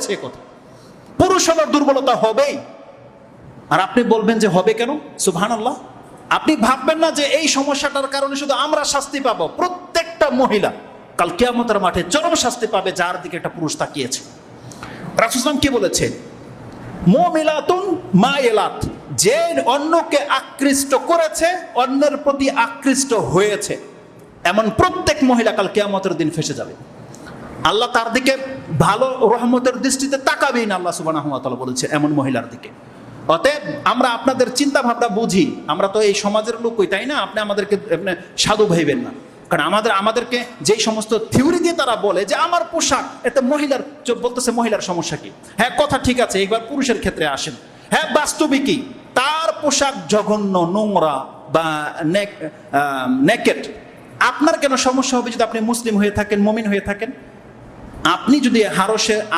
কথা পুরুষ হওয়ার দুর্বলতা হবেই। আর আপনি বলবেন যে হবে কেন? সুবহানাল্লাহ। আপনি ভাববেন না যে এই সমস্যাটার কারণে শুধু আমরা শাস্তি পাবো। প্রত্যেকটা মহিলা কাল কিয়ামতের মাঠে চরম শাস্তি পাবে যার দিকে একটা পুরুষ তাকিয়েছে। রাসূল সাল্লাল্লাহু আলাইহি ওয়াসাল্লাম কি বলেছেন? মুমিলাতুন মাইলাত, যে অন্যকে আকৃষ্ট করেছে, অন্যের প্রতি আকৃষ্ট হয়েছে, এমন প্রত্যেক মহিলা কাল কিয়ামতের দিন ফেঁসে যাবে। আল্লাহ তার দিকে ভালো রহমতের দৃষ্টিতে তাকাবেই না, আল্লাহ সুবহানাহু ওয়া তাআলা বলেছে এমন মহিলার দিকে। অতএব আমরা আপনাদের চিন্তা ভাবনা বুঝি, আমরা তো এই সমাজের লোকই, তাই না? আপনি আমাদেরকে সাধু ভাইবেন না, কারণ আমাদেরকে যেই সমস্ত থিওরি দিয়ে তারা বলে যে আমার পোশাক এতে মহিলার, বলতেছে মহিলার সমস্যা কি? হ্যাঁ, কথা ঠিক আছে, এইবার পুরুষের ক্ষেত্রে আসেন। হ্যাঁ, বাস্তবিকই তার পোশাক জঘন্য, নোংরা বা নেকেট। আপনার কেন সমস্যা হবে যদি আপনি মুসলিম হয়ে থাকেন, মুমিন হয়ে থাকেন? আপনি যদি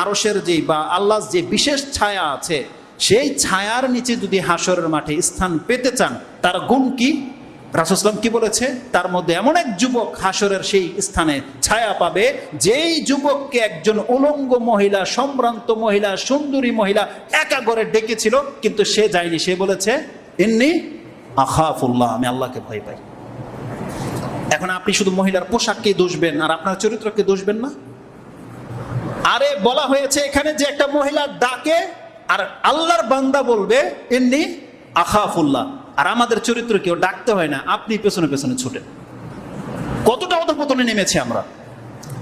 আরশের যে বা আল্লাহর যে বিশেষ ছায়া আছে, সেই ছায়ার নিচে যদি হাসরের মাঠে স্থান পেতে চান, তার গুণ কি? রাসূল সাল্লাল্লাহু আলাইহি ওয়াসাল্লাম কি বলেছে? তার মধ্যে এমন এক যুবক হাসরের সেই স্থানে ছায়া পাবে, যেই যুবককে একজন উলঙ্গ মহিলা, সম্ভ্রান্ত মহিলা, সুন্দরী মহিলা একা ঘরে ডেকেছিল, কিন্তু সে যায়নি। সে বলেছে ইন্নী আখাফুল্লাহ, আমি আল্লাহকে ভয় পাই। এখন আপনি শুধু মহিলার পোশাককে দোষবেন আর আপনার চরিত্রকে দোষবেন না? আরে বলা হয়েছে এখানে যে একটা মহিলা ডাকে আর আল্লাহর বান্দা বলবে ইন্নী আখাফুল্লাহ, আর আমাদের চরিত্র কেউ ডাকতে হয় না, আপনি পেছনে পেছনে ছুটেন। কতটা অধঃপতনে নেমেছে আমরা!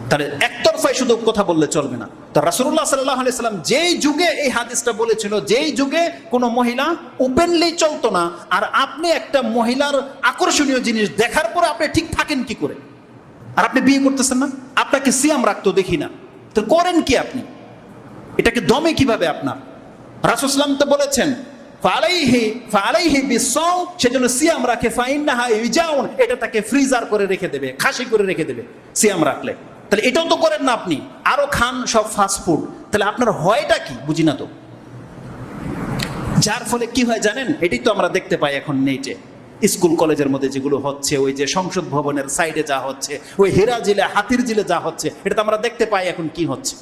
তাহলে একতরফায় শুধু কথা বললে চলবে না। তো রাসূলুল্লাহ সাল্লাল্লাহু আলাইহি সাল্লাম যেই যুগে এই হাদিসটা বলেছিল, যেই যুগে কোনো মহিলা ওপেনলি চলতো না, আর আপনি একটা মহিলার আকর্ষণীয় জিনিস দেখার পরে আপনি ঠিক থাকেন কি করে? আর আপনি বিয়ে করতেছেন না, আপনাকে সিয়াম রাখতো দেখি না, তো করেন কি আপনি? এটাকে দমে কিভাবে আপনার? রাসূল সাল্লাল্লাহু আলাইহি ওয়াসাল্লাম তো বলেছেন ফালাইহি বিসসাওম, সেজন্য সিয়াম রাখে, ফাইন্নাহা ইউজাউন, এটা তাকে ফ্রিজার করে রেখে দেবে, খাসি করে রেখে দেবে সিয়াম রাখলে। তাহলে এটাও তো করেন না আপনি, আরো খান সব ফাস্ট ফুড। তাহলে আপনার হয়টা কি বুঝি না তো। যার ফলে কি হয় জানেন? এটাই তো আমরা দেখতে পাই এখন নেটে, স্কুল কলেজের মধ্যে যেগুলো হচ্ছে, ওই যে সংসদ ভবনের সাইডে যা হচ্ছে, ওই হেরা জিলে, হাতির জিলে যা হচ্ছে, এটা তো আমরা দেখতে পাই এখন কি হচ্ছে।